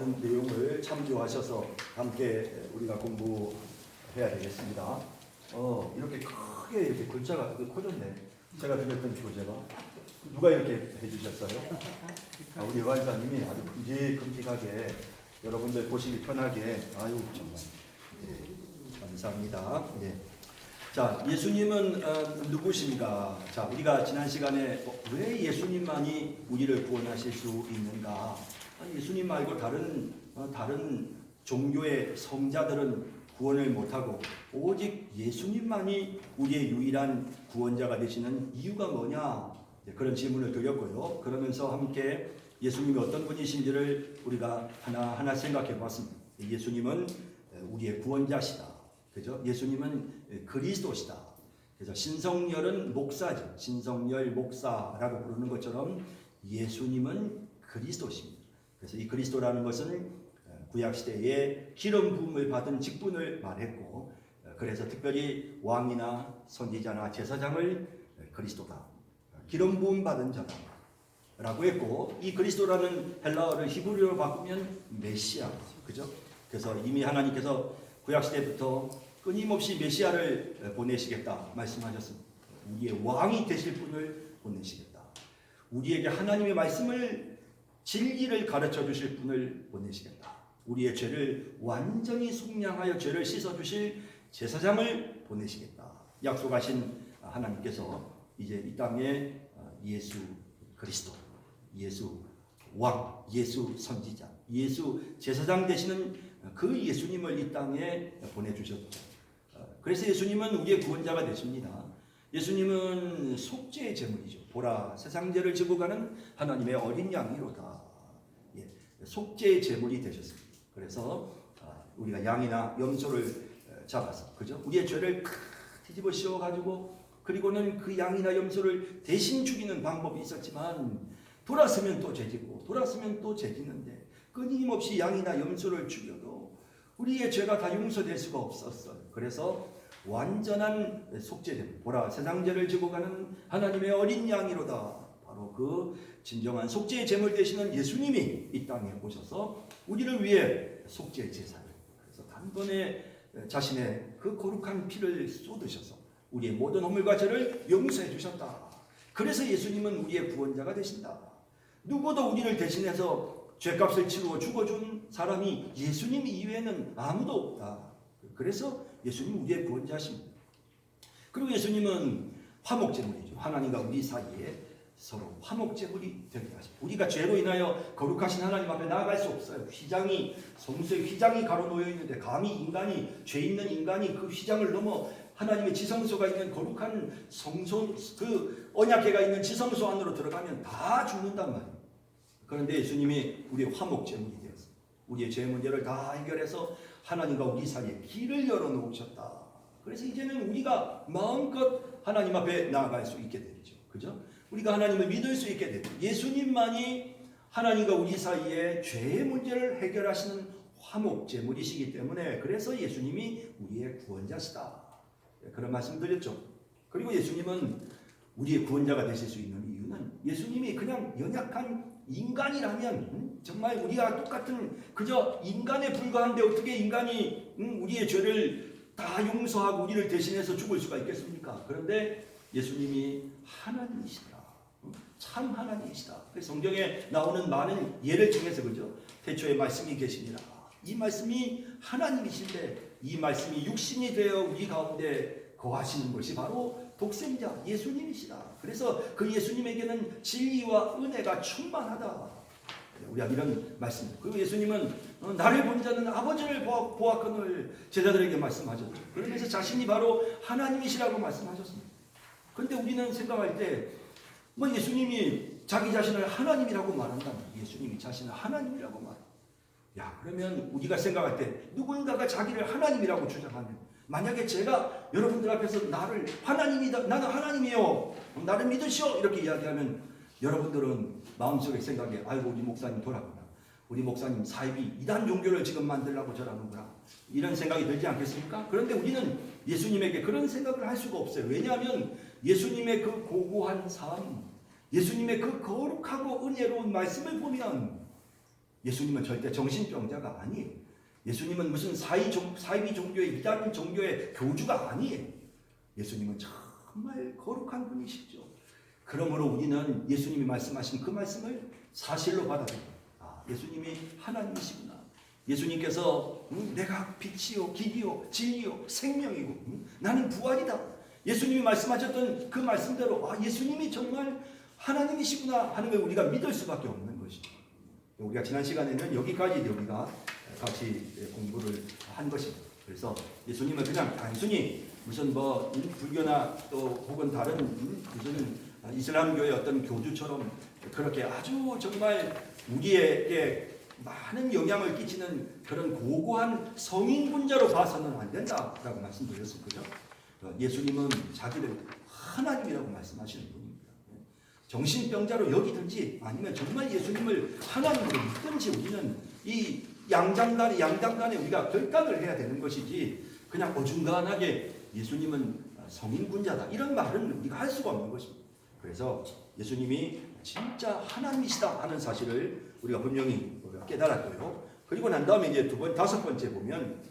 나오는 내용을 참조하셔서 함께 우리가 공부해야 되겠습니다. 이렇게 크게 이렇게 글자가 커졌네. 제가 드렸던 교재가 누가 이렇게 해주셨어요? 우리 요한사님이 아주 큼직큼직하게 여러분들 보시기 편하게. 아유 정말 감사합니다. 네. 자, 예수님은 누구신가? 자, 우리가 지난 시간에 왜 예수님만이 우리를 구원하실 수 있는가? 예수님 말고 다른 종교의 성자들은 구원을 못하고 오직 예수님만이 우리의 유일한 구원자가 되시는 이유가 뭐냐? 그런 질문을 드렸고요. 그러면서 함께 예수님이 어떤 분이신지를 우리가 하나하나 생각해 봤습니다. 예수님은 우리의 구원자시다. 그죠? 예수님은 그리스도시다. 그래서 신성열은 목사죠. 신성열 목사라고 부르는 것처럼 예수님은 그리스도십니다. 그래서 이 그리스도라는 것은 구약 시대에 기름 부음을 받은 직분을 말했고, 그래서 특별히 왕이나 선지자나 제사장을 그리스도다, 기름 부음 받은 자다라고 했고, 이 그리스도라는 헬라어를 히브리어로 바꾸면 메시아, 그죠? 그래서 이미 하나님께서 구약 시대부터 끊임없이 메시아를 보내시겠다 말씀하셨습니다. 우리의 왕이 되실 분을 보내시겠다. 우리에게 하나님의 말씀을 진리를 가르쳐 주실 분을 보내시겠다. 우리의 죄를 완전히 속량하여 죄를 씻어 주실 제사장을 보내시겠다. 약속하신 하나님께서 이제 이 땅에 예수 그리스도, 예수 왕, 예수 선지자, 예수 제사장 되시는 그 예수님을 이 땅에 보내주셨죠. 그래서 예수님은 우리의 구원자가 되십니다. 예수님은 속죄의 제물이죠. 보라, 세상 죄를 지고 가는 하나님의 어린 양이로다. 속죄의 제물이 되셨습니다. 그래서 우리가 양이나 염소를 잡아서, 그죠? 우리의 죄를 뒤집어 씌워가지고, 그리고는 그 양이나 염소를 대신 죽이는 방법이 있었지만, 돌아서면 또 죄지고 돌아서면 또 죄지는데 끊임없이 양이나 염소를 죽여도 우리의 죄가 다 용서될 수가 없었어요. 그래서 완전한 속죄제물, 보라 세상 죄를 지고 가는 하나님의 어린 양이로다. 바로 그 진정한 속죄의 제물 되시는 예수님이 이 땅에 오셔서 우리를 위해 속죄 제사를, 그래서 단번에 자신의 그 거룩한 피를 쏟으셔서 우리의 모든 허물과 죄를 용서해 주셨다. 그래서 예수님은 우리의 구원자가 되신다. 누구도 우리를 대신해서 죄값을 치루어 죽어준 사람이 예수님 이외에는 아무도 없다. 그래서 예수님 우리의 구원자십니다. 그리고 예수님은 화목제물이죠. 하나님과 우리 사이에 서로 화목제물이 되게 하십니다. 우리가 죄로 인하여 거룩하신 하나님 앞에 나아갈 수 없어요. 휘장이, 성소에 휘장이 가로놓여 있는데 감히 인간이, 죄 있는 인간이 그 휘장을 넘어 하나님의 지성소가 있는 거룩한 성소, 그 언약궤가 있는 지성소 안으로 들어가면 다 죽는단 말이에요. 그런데 예수님이 우리의 화목제물이 되었습니다. 우리의 죄 문제를 다 해결해서 하나님과 우리 사이에 길을 열어놓으셨다. 그래서 이제는 우리가 마음껏 하나님 앞에 나아갈 수 있게 되죠. 그죠? 우리가 하나님을 믿을 수 있게 되죠. 예수님만이 하나님과 우리 사이에 죄의 문제를 해결하시는 화목제물이시기 때문에, 그래서 예수님이 우리의 구원자시다. 그런 말씀 드렸죠. 그리고 예수님은 우리의 구원자가 되실 수 있는 이유는, 예수님이 그냥 연약한 인간이라면, 정말 우리가 똑같은 그저 인간에 불과한데 어떻게 인간이 우리의 죄를 다 용서하고 우리를 대신해서 죽을 수가 있겠습니까? 그런데 예수님이 하나님이시다. 참 하나님이시다. 성경에 나오는 많은 예를 통해서, 그죠? 태초에 말씀이 계시니라. 이 말씀이 하나님이신데 이 말씀이 육신이 되어 우리 가운데 거하시는 것이 바로 독생자 예수님이시다. 그래서 그 예수님에게는 진리와 은혜가 충만하다. 우리가 이런 말씀. 그리고 예수님은 나를 본 자는 아버지를 보았거늘 제자들에게 말씀하셨죠. 그러면서 자신이 바로 하나님이시라고 말씀하셨습니다. 그런데 우리는 생각할 때 예수님이 자기 자신을 하나님이라고 말한다면, 예수님이 자신을 하나님이라고 말한다. 그러면 우리가 생각할 때 누군가가 자기를 하나님이라고 주장하면, 만약에 제가 여러분들 앞에서 나를 하나님이다, 나는 하나님이요, 나를 믿으시오 이렇게 이야기하면 여러분들은 마음속에 생각에, 아이고 우리 목사님 돌아구나, 우리 목사님 사입이 이단 종교를 지금 만들려고 저러는구나, 이런 생각이 들지 않겠습니까? 그런데 우리는 예수님에게 그런 생각을 할 수가 없어요. 왜냐하면 예수님의 그 고고한 삶, 예수님의 그 거룩하고 은혜로운 말씀을 보면 예수님은 절대 정신병자가 아니에요. 예수님은 무슨 사이비 종교의 이단 종교의 교주가 아니에요. 예수님은 정말 거룩한 분이시죠. 그러므로 우리는 예수님이 말씀하신 그 말씀을 사실로 받아들여요. 예수님이 하나님이시구나. 예수님께서 내가 빛이요 길이요 진리요 생명이고 나는 부활이다. 예수님이 말씀하셨던 그 말씀대로 예수님이 정말 하나님이시구나 하는 걸 우리가 믿을 수밖에 없는 것이죠. 우리가 지난 시간에는 여기까지 우리가 같이 공부를 한 것입니다. 그래서 예수님은 그냥 단순히 무슨 불교나 또 혹은 다른 무슨 이슬람교의 어떤 교주처럼 그렇게 아주 정말 우리에게 많은 영향을 끼치는 그런 고고한 성인군자로 봐서는 안 된다라고 말씀드렸을 거죠. 예수님은 자기를 하나님이라고 말씀하시는 분입니다. 정신병자로 여기든지 아니면 정말 예수님을 하나님으로 믿든지 우리는 이 양장단에 우리가 결단을 해야 되는 것이지 그냥 어중간하게 예수님은 성인군자다 이런 말은 우리가 할 수가 없는 것입니다. 그래서 예수님이 진짜 하나님이시다 하는 사실을 우리가 분명히 깨달았고요. 그리고 난 다음에 이제 다섯 번째 보면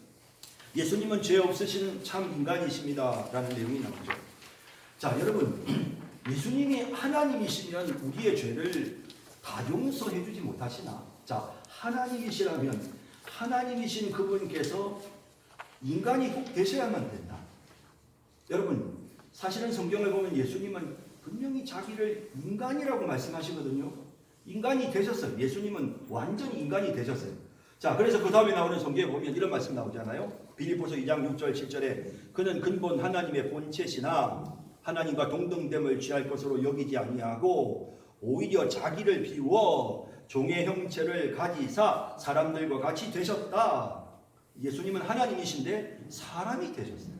예수님은 죄 없으신 참 인간이십니다 라는 내용이 나오죠. 자, 여러분, 예수님이 하나님이시면 우리의 죄를 다 용서해 주지 못하시나? 자, 하나님이시라면 하나님이신 그분께서 인간이 꼭 되셔야만 된다. 여러분, 사실은 성경을 보면 예수님은 분명히 자기를 인간이라고 말씀하시거든요. 인간이 되셨어요. 예수님은 완전히 인간이 되셨어요. 자, 그래서 그 다음에 나오는 성경에 보면 이런 말씀 나오잖아요. 빌립보서 2장 6절 7절에 그는 근본 하나님의 본체시나 하나님과 동등됨을 취할 것으로 여기지 아니하고 오히려 자기를 비워 종의 형체를 가지사 사람들과 같이 되셨다. 예수님은 하나님이신데 사람이 되셨어요.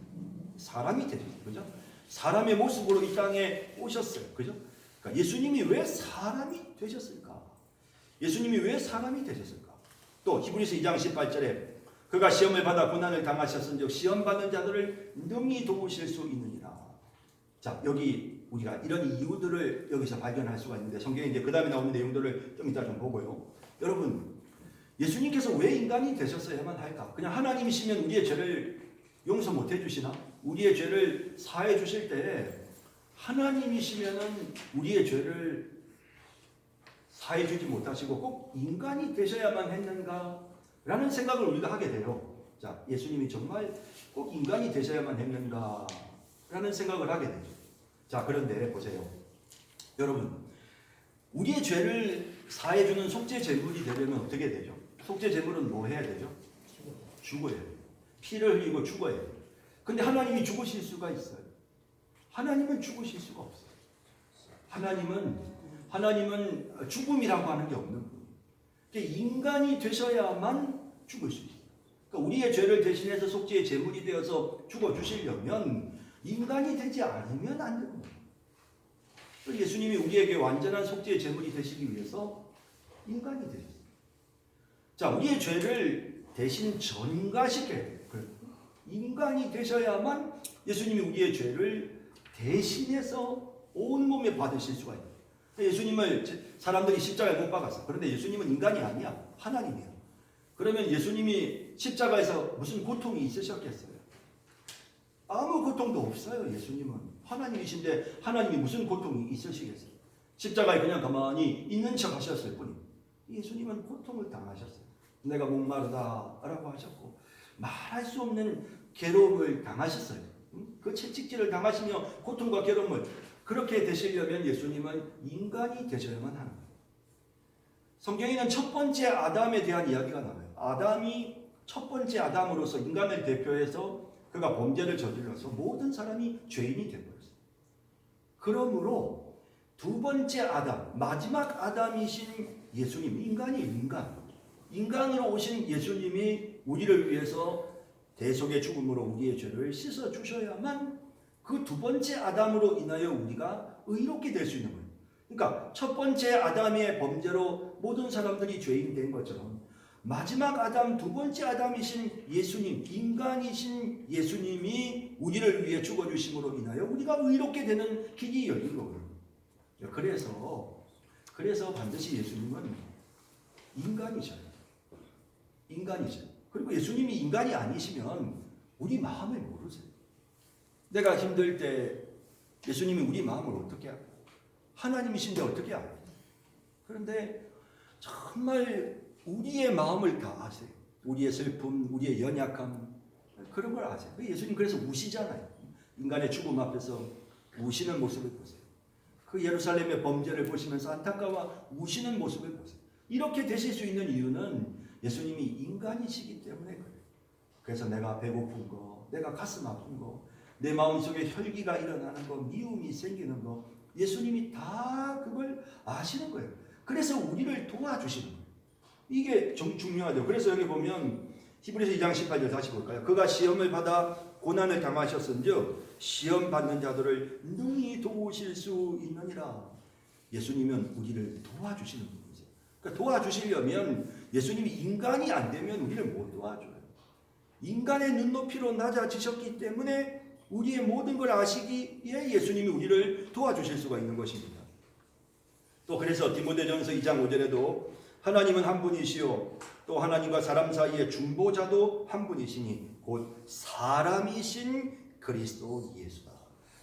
사람이 되셨어요. 그죠? 사람의 모습으로 이 땅에 오셨어요. 그죠? 그러니까 예수님이 왜 사람이 되셨을까? 예수님이 왜 사람이 되셨을까? 또 히브리서 2장 18절에 그가 시험을 받아 고난을 당하셨은즉 시험 받는 자들을 능히 도우실 수 있느니라. 자, 여기 우리가 이런 이유들을 여기서 발견할 수가 있는데 성경에 이제 그 다음에 나오는 내용들을 좀 이따 좀 보고요. 여러분, 예수님께서 왜 인간이 되셨어야만 할까? 그냥 하나님이시면 우리의 죄를 용서 못 해주시나? 우리의 죄를 사해 주실 때 하나님이시면은 우리의 죄를 사해 주지 못하시고 꼭 인간이 되셔야만 했는가? 라는 생각을 우리가 하게 돼요. 자, 예수님이 정말 꼭 인간이 되셔야만 했는가? 라는 생각을 하게 되죠. 자, 그런데 보세요. 여러분, 우리의 죄를 사해 주는 속죄 제물이 되려면 어떻게 되죠? 속죄 제물은 뭐 해야 되죠? 죽어야 돼요. 피를 흘리고 죽어야 돼요. 근데 하나님이 죽으실 수가 있어요. 하나님은 죽으실 수가 없어요. 하나님은 죽음이라고 하는 게 없는 분이에요. 인간이 되셔야만 죽을 수 있어요. 그러니까 우리의 죄를 대신해서 속죄의 제물이 되어서 죽어주시려면 인간이 되지 않으면 안 되는 거예요. 예수님이 우리에게 완전한 속죄의 제물이 되시기 위해서 인간이 되셨어요. 자, 우리의 죄를 대신 전가시켜야 돼요. 인간이 되셔야만 예수님이 우리의 죄를 대신해서 온몸에 받으실 수가 있어요. 예수님을 사람들이 십자가에 못 박았어. 그런데 예수님은 인간이 아니야. 하나님이야. 그러면 예수님이 십자가에서 무슨 고통이 있으셨겠어요? 아무 고통도 없어요. 예수님은 하나님이신데 하나님이 무슨 고통이 있으시겠어요? 십자가에 그냥 가만히 있는 척 하셨을 뿐이에요. 예수님은 고통을 당하셨어요. 내가 목마르다 라고 하셨고 말할 수 없는 괴로움을 당하셨어요. 그 채찍질을 당하시며 고통과 괴로움을 그렇게 되시려면 예수님은 인간이 되셔야만 하는 거예요. 성경에는 첫 번째 아담에 대한 이야기가 나와요. 아담이 첫 번째 아담으로서 인간을 대표해서 그가 범죄를 저질러서 모든 사람이 죄인이 되어버렸어요. 그러므로 두 번째 아담, 마지막 아담이신 예수님, 인간으로 오신 예수님이 우리를 위해서 대속의 죽음으로 우리의 죄를 씻어 주셔야만 그 두 번째 아담으로 인하여 우리가 의롭게 될 수 있는 거예요. 그러니까 첫 번째 아담의 범죄로 모든 사람들이 죄인 된 것처럼 마지막 아담, 두 번째 아담이신 예수님, 인간이신 예수님이 우리를 위해 죽어주심으로 인하여 우리가 의롭게 되는 길이 열린 거예요. 그래서 반드시 예수님은 인간이셔요. 인간이죠. 그리고 예수님이 인간이 아니시면 우리 마음을 모르세요. 내가 힘들 때 예수님이 우리 마음을 어떻게 알아요? 하나님이신데 어떻게 알아요? 그런데 정말 우리의 마음을 다 아세요. 우리의 슬픔, 우리의 연약함, 그런 걸 아세요. 예수님 그래서 우시잖아요. 인간의 죽음 앞에서 우시는 모습을 보세요. 그 예루살렘의 범죄를 보시면서 안타까워 우시는 모습을 보세요. 이렇게 되실 수 있는 이유는 예수님이 인간이시기 때문에 그래요. 그래서 내가 배고픈 거, 내가 가슴 아픈 거, 내 마음속에 혈기가 일어나는 거, 미움이 생기는 거, 예수님이 다 그걸 아시는 거예요. 그래서 우리를 도와주시는 거예요. 이게 중요하죠. 그래서 여기 보면 히브리서 2장 18절 다시 볼까요? 그가 시험을 받아 고난을 당하셨은즉 시험 받는 자들을 능히 도우실 수 있느니라. 예수님은 우리를 도와주시는 분이세요. 그러니까 도와주시려면 예수님이 인간이 안 되면 우리를 못 도와줘요. 인간의 눈높이로 낮아지셨기 때문에 우리의 모든 걸 아시기에 예수님이 우리를 도와주실 수가 있는 것입니다. 또 그래서 디모데전서 2장 5절에도 하나님은 한 분이시요 또 하나님과 사람 사이의 중보자도 한 분이시니 곧 사람이신 그리스도 예수다.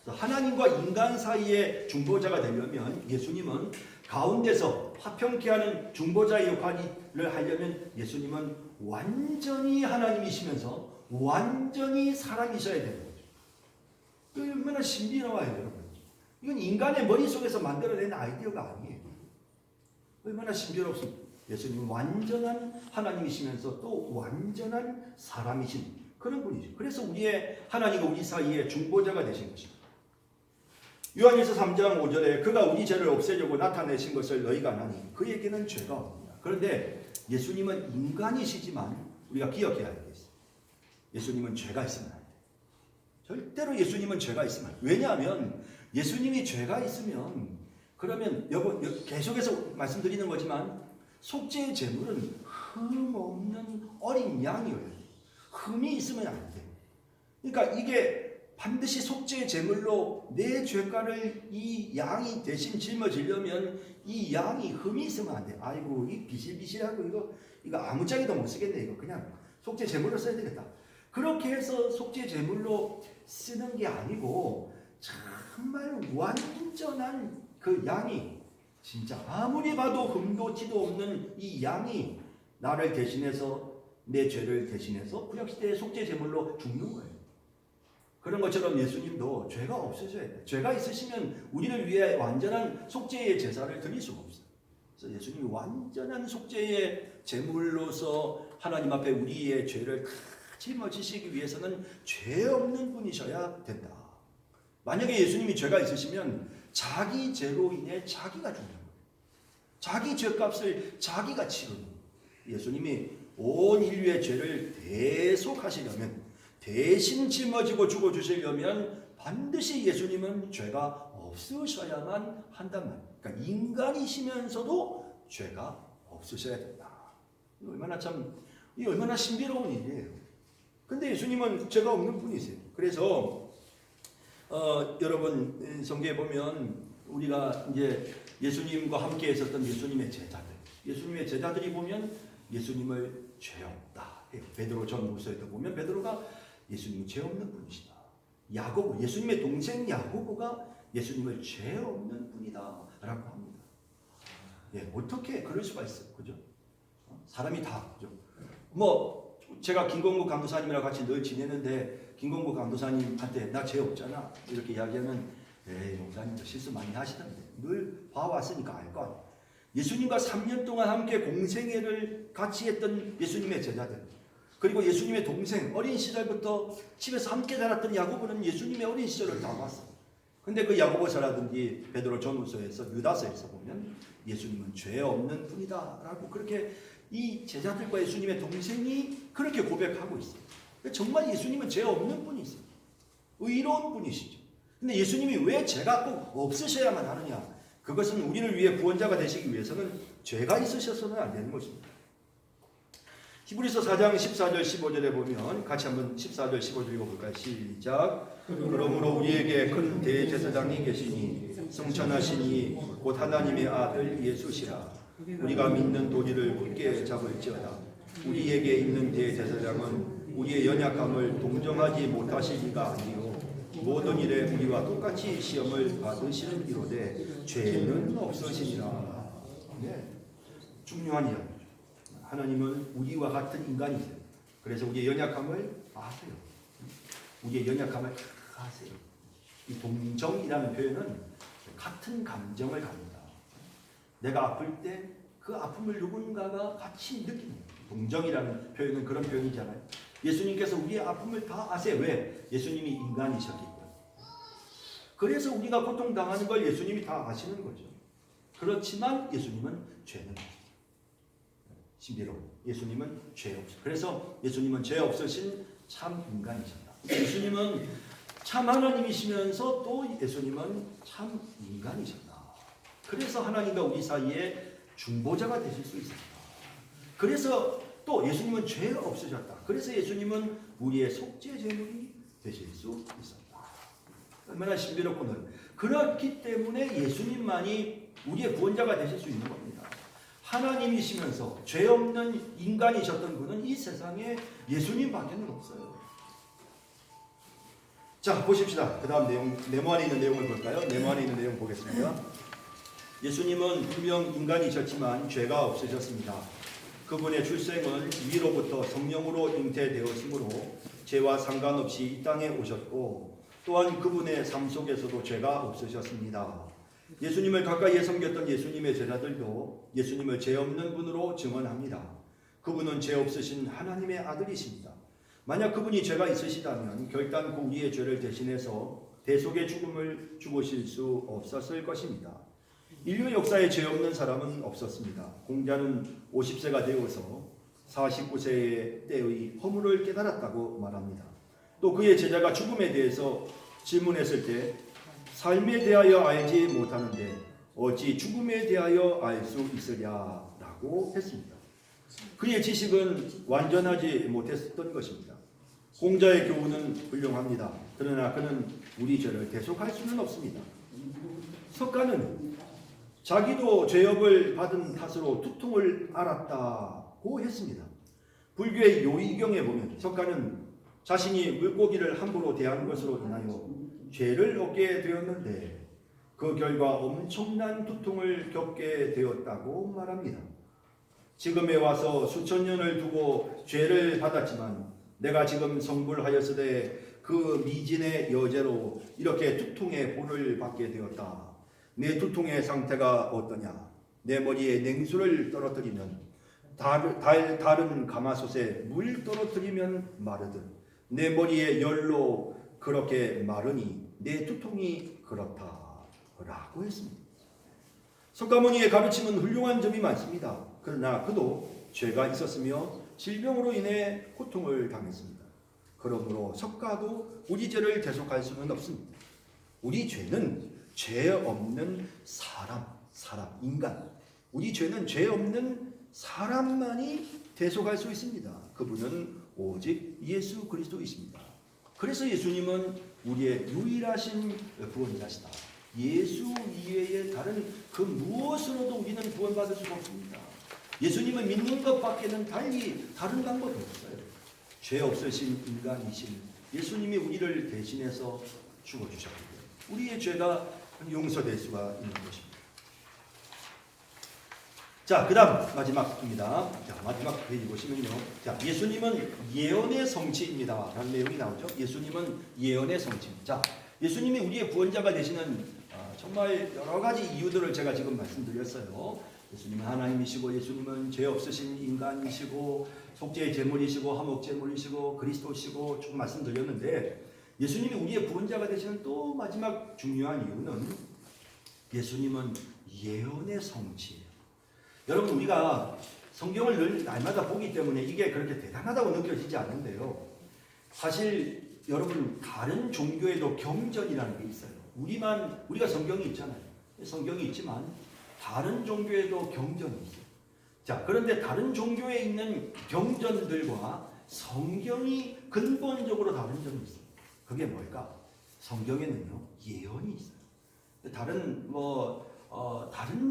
하나님과 인간 사이의 중보자가 되려면 예수님은 가운데서 화평케 하는 중보자의 역할을 하려면 예수님은 완전히 하나님이시면서 완전히 사람이셔야 되는 거죠. 이거 얼마나 신비로워요, 여러분. 이건 인간의 머릿속에서 만들어낸 아이디어가 아니에요. 얼마나 신비롭습니까? 예수님은 완전한 하나님이시면서 또 완전한 사람이신 그런 분이죠. 그래서 우리의 하나님과 우리 사이에 중보자가 되신 것입니다. 요한일서 3장 5절에 그가 우리 죄를 없애려고 나타내신 것을 너희가 아나니 그에게는 죄가 없느니라. 그런데 예수님은 인간이시지만 우리가 기억해야 할 게 있어요. 예수님은 죄가 있으면 안 돼요. 절대로 예수님은 죄가 있으면 안 돼요. 왜냐하면 예수님이 죄가 있으면 그러면 계속해서 말씀드리는 거지만 속죄의 제물은 흠 없는 어린 양이에요. 흠이 있으면 안 돼요. 그러니까 이게 반드시 속죄의 제물로 내 죄가를 이 양이 대신 짊어지려면 이 양이 흠이 있으면 안 돼요. 아이고 이 비실비실하고 이거 아무짝에도 못 쓰겠네. 이거 그냥 속죄 제물로 써야 되겠다. 그렇게 해서 속죄 제물로 쓰는 게 아니고 정말 완전한 그 양이 진짜 아무리 봐도 흠도 티도 없는 이 양이 나를 대신해서 내 죄를 대신해서 구약시대의 속죄 제물로 죽는 거예요. 그런 것처럼 예수님도 죄가 없으셔야 돼요. 죄가 있으시면 우리를 위해 완전한 속죄의 제사를 드릴 수가 없어요. 그래서 예수님이 완전한 속죄의 제물로서 하나님 앞에 우리의 죄를 다 짊어지시기 위해서는 죄 없는 분이셔야 된다. 만약에 예수님이 죄가 있으시면 자기 죄로 인해 자기가 죽는 거예요. 자기 죄값을 자기가 치르는 거예요. 예수님이 온 인류의 죄를 대속하시려면 대신 짊어지고 죽어주시려면 반드시 예수님은 죄가 없으셔야만 한단 말이에요. 그러니까 인간이시면서도 죄가 없으셔야 된다. 이 얼마나 신비로운 일이에요. 근데 예수님은 죄가 없는 분이세요. 그래서 여러분 성경에 보면 우리가 이제 예수님과 함께 있었던 예수님의 제자들이 보면 예수님을 죄 없다. 베드로 전후서에도 보면 베드로가 예수님이 죄 없는 분이시다. 야고보, 예수님의 동생 야고보가 예수님을 죄 없는 분이다라고 합니다. 예, 어떻게 그럴 수가 있어요, 그죠? 사람이 다, 그죠? 제가 김건국 강도사님이랑 같이 늘 지내는데 김건국 강도사님한테 나 죄 없잖아 이렇게 이야기하면 목사님도 실수 많이 하시던데 늘 봐왔으니까 알 거 아니에요. 예수님과 3년 동안 함께 공생애를 같이 했던 예수님의 제자들, 그리고 예수님의 동생, 어린 시절부터 집에서 함께 자랐던 야고보는 예수님의 어린 시절을 다 봤어요. 근데 그 야고보서라든지 베드로 전후서에서 유다서에서 보면 예수님은 죄 없는 분이다 라고 그렇게 이 제자들과 예수님의 동생이 그렇게 고백하고 있어요. 정말 예수님은 죄 없는 분이세요. 의로운 분이시죠. 근데 예수님이 왜 죄가 꼭 없으셔야만 하느냐? 그것은 우리를 위해 구원자가 되시기 위해서는 죄가 있으셔서는 안 되는 것입니다. 히브리서 4장 14절 15절에 보면 같이 한번 14절 15절 읽어볼까요? 시작. 그러므로 우리에게 큰 대제사장이 계시니 성천하시니 곧 하나님의 아들 예수시라. 우리가 믿는 도리를 굳게 잡을지어다. 우리에게 있는 대제사장은 우리의 연약함을 동정하지 못하실 리가 아니요 모든 일에 우리와 똑같이 시험을 받으시는 이로되 죄는 없으시니라. 네. 중요한 이야기죠. 하나님은 우리와 같은 인간이세요. 그래서 우리의 연약함을 아세요. 우리의 연약함을 아세요. 이 동정이라는 표현은 같은 감정을 갖는다. 내가 아플 때 그 아픔을 누군가가 같이 느끼는 거예요. 동정이라는 표현은 그런 표현이잖아요. 예수님께서 우리의 아픔을 다 아세요. 왜? 예수님이 인간이셨기 때문에. 그래서 우리가 고통당하는 걸 예수님이 다 아시는 거죠. 그렇지만 예수님은 죄는 없어요. 신비로워. 예수님은 죄 없어요. 그래서 예수님은 죄 없으신 참 인간이셨다. 예수님은 참 하나님이시면서 또 예수님은 참 인간이셨다. 그래서 하나님과 우리 사이에 중보자가 되실 수 있었다. 그래서 또 예수님은 죄 없으셨다. 그래서 예수님은 우리의 속죄 제물이 되실 수 있었다. 얼마나 신비롭고는. 그렇기 때문에 예수님만이 우리의 구원자가 되실 수 있는 겁니다. 하나님이시면서 죄 없는 인간이셨던 분은 이 세상에 예수님밖에 없어요. 자, 보십시다. 그 다음 내용, 네모 안에 있는 내용을 볼까요? 네모 안에 있는 내용 보겠습니다. 예수님은 분명 인간이셨지만 죄가 없으셨습니다. 그분의 출생은 위로부터 성령으로 잉태되었으므로 죄와 상관없이 이 땅에 오셨고 또한 그분의 삶 속에서도 죄가 없으셨습니다. 예수님을 가까이에 섬겼던 예수님의 제자들도 예수님을 죄 없는 분으로 증언합니다. 그분은 죄 없으신 하나님의 아들이십니다. 만약 그분이 죄가 있으시다면 결단코 우리의 죄를 대신해서 대속의 죽음을 죽으실 수 없었을 것입니다. 인류 역사에 죄 없는 사람은 없었습니다. 공자는 50세가 되어서 49세의 때의 허물을 깨달았다고 말합니다. 또 그의 제자가 죽음에 대해서 질문했을 때 삶에 대하여 알지 못하는데 어찌 죽음에 대하여 알 수 있으랴라고 했습니다. 그의 지식은 완전하지 못했던 것입니다. 공자의 교훈은 훌륭합니다. 그러나 그는 우리 죄를 대속할 수는 없습니다. 석가는 자기도 죄업을 받은 탓으로 두통을 앓았다고 했습니다. 불교의 요의경에 보면 석가는 자신이 물고기를 함부로 대한 것으로 인하여 죄를 얻게 되었는데 그 결과 엄청난 두통을 겪게 되었다고 말합니다. 지금에 와서 수천 년을 두고 죄를 받았지만 내가 지금 성불하였으되 그 미진의 여죄로 이렇게 두통의 보를 받게 되었다. 내 두통의 상태가 어떠냐? 내 머리에 냉수를 떨어뜨리면 다른 가마솥에 물 떨어뜨리면 마르듯 내 머리에 열로 그렇게 마르니 내 두통이 그렇다라고 했습니다. 석가모니의 가르침은 훌륭한 점이 많습니다. 그러나 그도 죄가 있었으며 질병으로 인해 고통을 당했습니다. 그러므로 석가도 우리 죄를 대속할 수는 없습니다. 우리 죄는 죄 없는 사람, 인간. 우리 죄는 죄 없는 사람만이 대속할 수 있습니다. 그분은 오직 예수 그리스도이십니다. 그래서 예수님은 우리의 유일하신 구원자시다. 예수 이외에 다른 그 무엇으로도 우리는 구원받을 수가 없습니다. 예수님을 믿는 것밖에는 달리 다른 방법이 없어요. 죄 없으신 인간이신 예수님이 우리를 대신해서 죽어주셨기 때문에 우리의 죄가 용서될 수가 있는 것입니다. 자, 그 다음 마지막입니다. 자, 마지막 페이지 보시면요. 자, 예수님은 예언의 성취입니다. 라는 내용이 나오죠. 예수님은 예언의 성취입니다. 자, 예수님이 우리의 구원자가 되시는 정말 여러 가지 이유들을 제가 지금 말씀드렸어요. 예수님은 하나님이시고 예수님은 죄 없으신 인간이시고 속죄의 제물이시고 화목 제물이시고 그리스도시고 쭉 말씀드렸는데 예수님이 우리의 구원자가 되시는 또 마지막 중요한 이유는 예수님은 예언의 성취예요. 여러분 우리가 성경을 늘 날마다 보기 때문에 이게 그렇게 대단하다고 느껴지지 않는데요. 사실 여러분 다른 종교에도 경전이라는 게 있어요. 우리가 성경이 있잖아요. 성경이 있지만 다른 종교에도 경전이 있어요. 자, 그런데 다른 종교에 있는 경전들과 성경이 근본적으로 다른 점이 있어요. 그게 뭘까? 성경에는요 예언이 있어요. 다른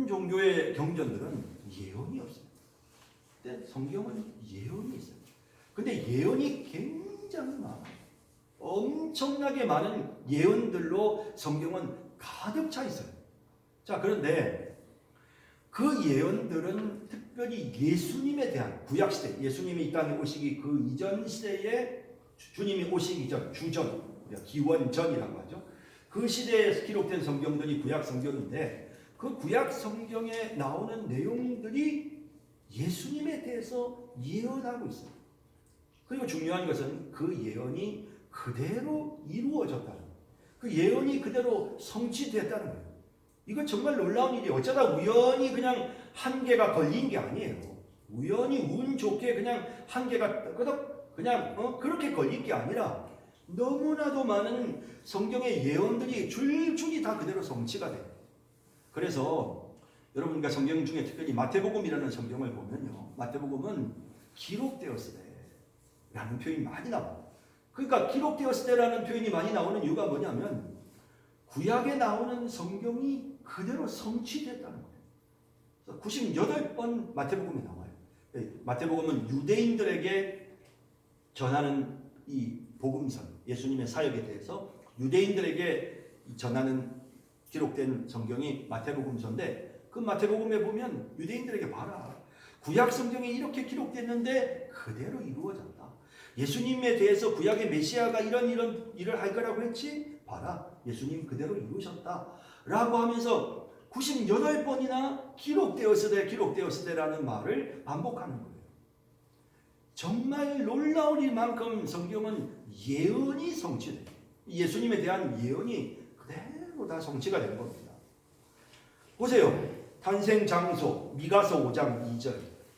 종교의 경전들은 예언이 없습니다. 근데 성경은 예언이 있어요. 근데 예언이 굉장히 많아요. 엄청나게 많은 예언들로 성경은 가득 차 있어요. 자, 그런데 그 예언들은 특별히 예수님에 대한 구약시대, 예수님이 이 땅에 오시기 그 이전 시대에 주님이 오시기 전, 주전, 기원전이라고 하죠. 그 시대에 기록된 성경들이 구약 성경인데 그 구약 성경에 나오는 내용들이 예수님에 대해서 예언하고 있어요. 그리고 중요한 것은 그 예언이 그대로 이루어졌다는 거예요. 그 예언이 그대로 성취됐다는 거예요. 이건 정말 놀라운 일이에요. 어쩌다 우연히 그냥 한계가 걸린 게 아니에요. 우연히 운 좋게 그냥 한계가 그냥 그렇게 걸린 게 아니라 너무나도 많은 성경의 예언들이 줄줄이 다 그대로 성취가 돼요. 그래서 여러분과 성경 중에 특별히 마태복음이라는 성경을 보면요. 마태복음은 기록되었을 때라는 표현이 많이 나와요. 그러니까 기록되었을 때라는 표현이 많이 나오는 이유가 뭐냐면 구약에 나오는 성경이 그대로 성취됐다는 거예요. 98번 마태복음이 나와요. 마태복음은 유대인들에게 전하는 이 복음선, 예수님의 사역에 대해서 유대인들에게 전하는 기록된 성경이 마태복음서인데 그 마태복음에 보면 유대인들에게 봐라. 구약 성경에 이렇게 기록됐는데 그대로 이루어졌다. 예수님에 대해서 구약의 메시아가 이런 일을 할 거라고 했지? 봐라. 예수님 그대로 이루셨다. 라고 하면서 98번이나 기록되었을 때라는 말을 반복하는 거예요. 정말 놀라운 일만큼 성경은 예언이 성취돼요. 예수님에 대한 예언이 그대로 다 성취가 된 겁니다. 보세요. 탄생 장소 미가서 5장 2절.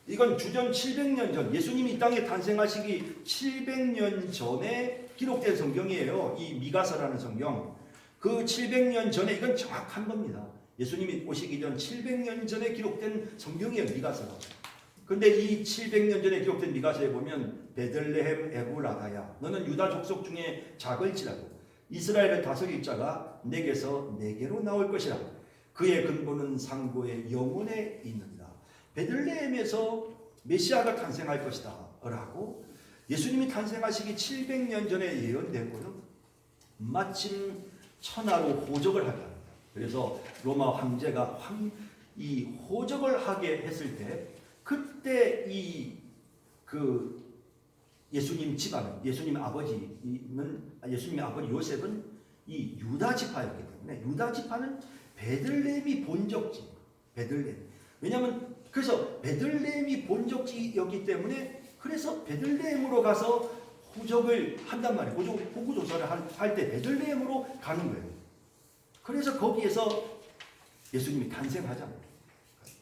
이건 주전 700년 전 예수님이 이 땅에 탄생하시기 700년 전에 기록된 성경이에요. 이 미가서라는 성경. 그 700년 전에 이건 정확한 겁니다. 예수님이 오시기 전 700년 전에 기록된 성경이에요. 미가서. 근데 이 700년 전에 기록된 미가서에 보면 베들레헴 에브라다야 너는 유다 족속 중에 작을지라도 이스라엘의 다스릴 자가 내게서 내게로 나올 것이라. 그의 근본은 상고의 영혼에 있느니라. 베들레헴에서 메시아가 탄생할 것이다 라고 예수님이 탄생하시기 700년 전에 예언되고요. 마침 천하로 호적을 하게 합니다. 그래서 로마 황제가 이 호적을 하게 했을 때 그때 예수님 집안은 예수님의 아버지 요셉은 이 유다 지파였기 때문에 유다 지파는 베들레헴이 본적지. 베들레헴. 왜냐하면 그래서 베들레헴이 본적지였기 때문에 그래서 베들레헴으로 가서 호적을 한단 말이에요. 호구 조사를 할 때 베들레헴으로 가는 거예요. 그래서 거기에서 예수님이 탄생하잖아요.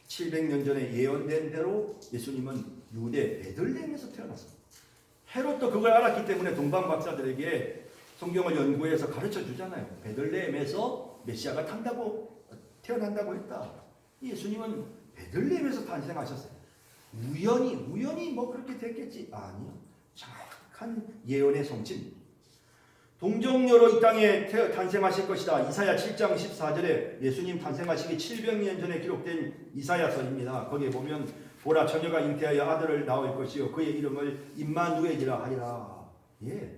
700년 전에 예언된 대로 예수님은 유대 베들레헴에서 태어났습니다. 헤롯도 그걸 알았기 때문에 동방 박사들에게 성경을 연구해서 가르쳐 주잖아요. 베들레헴에서 메시아가 태어난다고 했다. 예수님은 베들레헴에서 탄생하셨어요. 우연히 뭐 그렇게 됐겠지? 아니요. 정확한 예언의 성취입니다. 동정녀로 이 땅에 탄생하실 것이다. 이사야 7장 14절에 예수님 탄생하시기 700년 전에 기록된 이사야서입니다. 거기에 보면 보라 처녀가 잉태하여 아들을 낳을 것이요 그의 이름을 임마누엘이라 하리라. 예,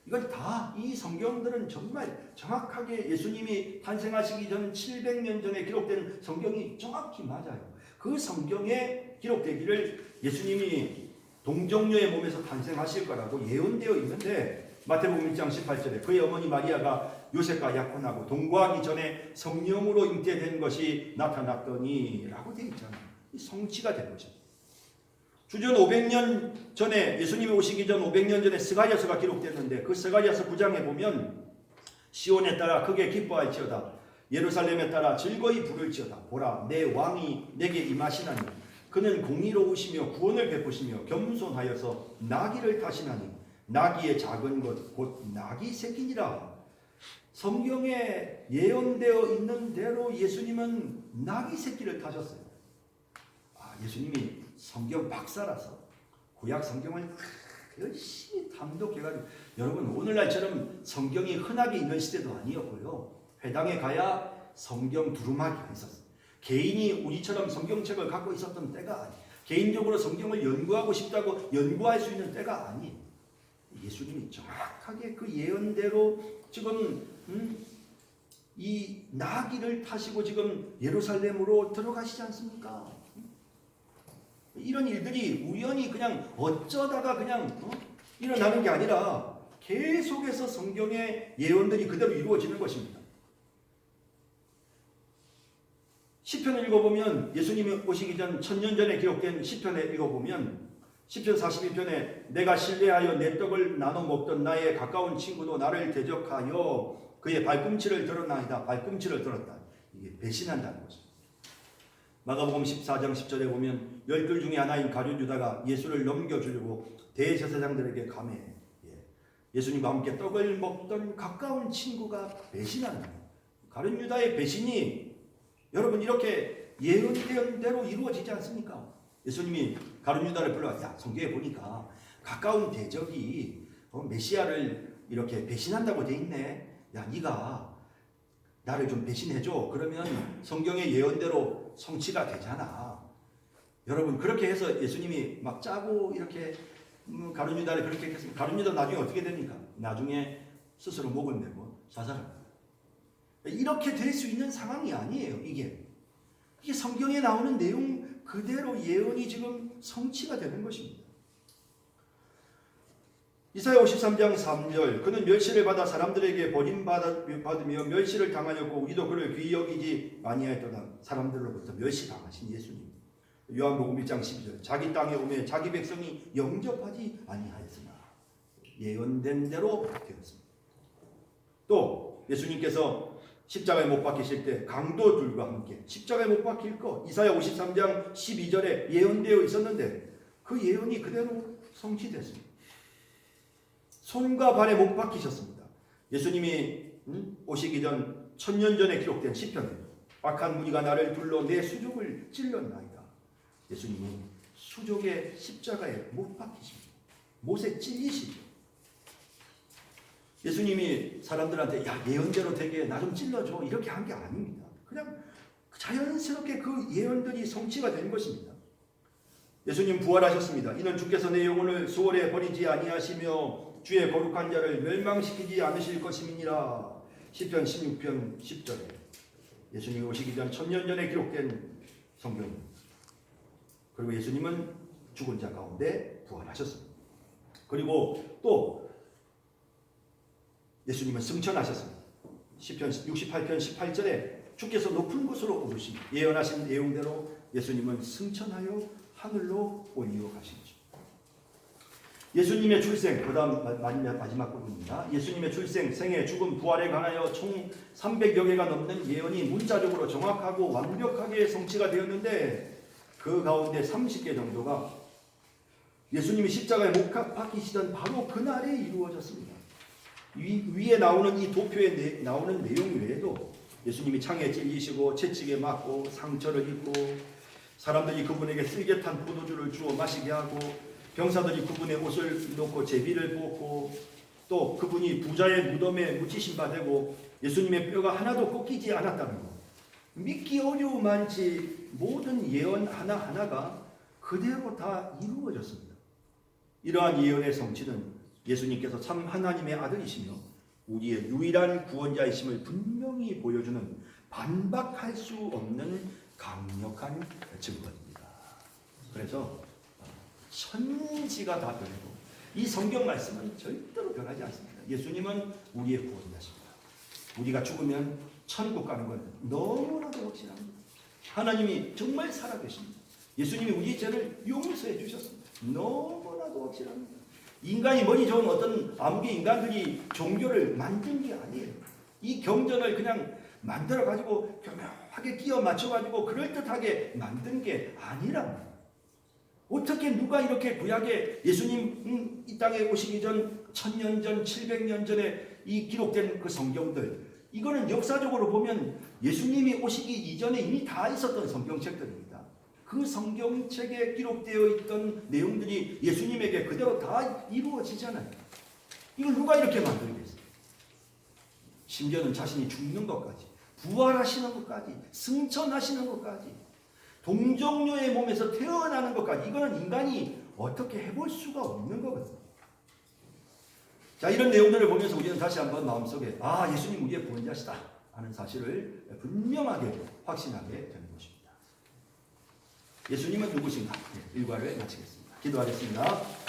이건 다 이 성경들은 정말 정확하게 예수님이 탄생하시기 전 700년 전에 기록된 성경이 정확히 맞아요. 그 성경에 기록되기를 예수님이 동정녀의 몸에서 탄생하실 거라고 예언되어 있는데 마태복음 1장 18절에 그의 어머니 마리아가 요셉과 약혼하고 동거하기 전에 성령으로 잉태된 것이 나타났더니 라고 되어 있잖아요. 이 성취가 된 거죠. 주전 500년 전에 예수님이 오시기 전 500년 전에 스가랴서가 기록됐는데 그 스가랴서 9장에 보면 시온에 따라 크게 기뻐할지어다 예루살렘에 따라 즐거이 부를지어다 보라 내 왕이 내게 임하시나니 그는 공의로우시며 구원을 베푸시며 겸손하여서 나귀를 타시나니 나귀의 작은 것 곧 나귀 새끼니라. 성경에 예언되어 있는 대로 예수님은 나귀 새끼를 타셨어요. 예수님이 성경 박사라서 구약 성경을 열심히 탐독해가지고 여러분 오늘날처럼 성경이 흔하게 있는 시대도 아니었고요. 회당에 가야 성경 두루마기가 있었어요. 개인이 우리처럼 성경책을 갖고 있었던 때가 아니에요. 개인적으로 성경을 연구하고 싶다고 연구할 수 있는 때가 아니에요. 예수님이 정확하게 그 예언대로 지금 이 나귀를 타시고 지금 예루살렘으로 들어가시지 않습니까? 이런 일들이 우연히 그냥 어쩌다가 그냥 일어나는 게 아니라 계속해서 성경의 예언들이 그대로 이루어지는 것입니다. 시편을 읽어보면 예수님이 오시기 전 1000년 전에 기록된 시편에 읽어보면 시편 41편에 내가 신뢰하여 내 떡을 나눠 먹던 나의 가까운 친구도 나를 대적하여 그의 발꿈치를 들었나이다. 발꿈치를 들었다. 이게 배신한다는 거죠. 마가복음 14장 10절에 보면 열둘 중에 하나인 가룟 유다가 예수를 넘겨주려고 대제사장들에게 감해 예수님과 함께 떡을 먹던 가까운 친구가 배신하는 거예요. 가룟 유다의 배신이 여러분 이렇게 예언된 대로 이루어지지 않습니까? 예수님이 가룟 유다를 불러 성경에 보니까 가까운 대적이 메시아를 이렇게 배신한다고 돼 있네. 야 네가 나를 좀 배신해줘. 그러면 성경의 예언대로 성취가 되잖아. 여러분 그렇게 해서 예수님이 막 짜고 이렇게 가룟 유다를 그렇게 했습니다. 가룟 유다 나중에 어떻게 됩니까? 나중에 스스로 목을 메고 자살합니다. 이렇게 될 수 있는 상황이 아니에요. 이게 성경에 나오는 내용 그대로 예언이 지금 성취가 되는 것입니다. 이사야 53장 3절 그는 멸시를 받아 사람들에게 버림받으며 멸시를 당하였고 우리도 그를 귀히 여기지 아니하였도다. 사람들로부터 멸시당하신 예수님. 요한복음 1장 12절 자기 땅에 오매 자기 백성이 영접하지 아니하였으나 예언된 대로 되었습니다. 또 예수님께서 십자가에 못 박히실 때 강도들과 함께 십자가에 못 박힐 것 이사야 53장 12절에 예언되어 있었는데 그 예언이 그대로 성취됐습니다. 손과 발에 못 박히셨습니다. 예수님이 오시기 전 1000년 전에 기록된 시편에 악한 무리가 나를 둘러 내 수족을 찔렀나이다. 예수님이 수족의 십자가에 못 박히십니다. 못에 찔리시죠. 예수님이 사람들한테 야 예언대로 되게 나 좀 찔러줘 이렇게 한 게 아닙니다. 그냥 자연스럽게 그 예언들이 성취가 된 것입니다. 예수님 부활하셨습니다. 이는 주께서 내 영혼을 수월에 버리지 아니하시며 주의 거룩한 자를 멸망시키지 않으실 것임이니라. 시편 16편 10절에 예수님이 오시기 전 1000년 전에 기록된 성경입니다. 그리고 예수님은 죽은 자 가운데 부활하셨습니다. 그리고 또 예수님은 승천하셨습니다. 시편 68편 18절에 주께서 높은 곳으로 오르시니 예언하신 내용대로 예수님은 승천하여 하늘로 올리어 가시죠. 예수님의 출생, 그 다음 마지막 부분입니다. 예수님의 출생, 생애, 죽음, 부활에 관하여 총 300여 개가 넘는 예언이 문자적으로 정확하고 완벽하게 성취가 되었는데 그 가운데 30개 정도가 예수님이 십자가에 못 박히시던 바로 그날에 이루어졌습니다. 위에 나오는 이 도표에 나오는 내용 외에도 예수님이 창에 찔리시고 채찍에 맞고 상처를 입고 사람들이 그분에게 쓸개탄 포도주를 주어 마시게 하고 병사들이 그분의 옷을 놓고 제비를 뽑고 또 그분이 부자의 무덤에 묻히신 바 되고 예수님의 뼈가 하나도 꺾이지 않았다는 것. 믿기 어려우만치 모든 예언 하나하나가 그대로 다 이루어졌습니다. 이러한 예언의 성취는 예수님께서 참 하나님의 아들이시며 우리의 유일한 구원자이심을 분명히 보여주는 반박할 수 없는 강력한 증거입니다. 그래서 천지가 다 변하고 이 성경 말씀은 절대로 변하지 않습니다. 예수님은 우리의 구원자십니다. 우리가 죽으면 천국 가는 건 너무나도 확실합니다. 하나님이 정말 살아계십니다. 예수님이 우리의 죄를 용서해 주셨습니다. 너무나도 확실합니다. 인간이 머리 좋은 어떤 암흑의 인간들이 종교를 만든 게 아니에요. 이 경전을 그냥 만들어가지고 교묘하게 끼워 맞춰가지고 그럴듯하게 만든 게 아니랍니다. 어떻게 누가 이렇게 구약에 예수님 이 땅에 오시기 전 1000년 전 700년 전에 이 기록된 그 성경들 이거는 역사적으로 보면 예수님이 오시기 이전에 이미 다 있었던 성경책들입니다. 그 성경책에 기록되어 있던 내용들이 예수님에게 그대로 다 이루어지잖아요. 이걸 누가 이렇게 만들겠어요? 심지어는 자신이 죽는 것까지 부활하시는 것까지 승천하시는 것까지 동정녀의 몸에서 태어나는 것까지 이거는 인간이 어떻게 해볼 수가 없는 거거든요. 자, 이런 내용들을 보면서 우리는 다시 한번 마음속에 예수님 우리의 구원자시다 하는 사실을 분명하게 확신하게 되는 것입니다. 예수님은 누구신가? 일과를 마치겠습니다. 기도하겠습니다.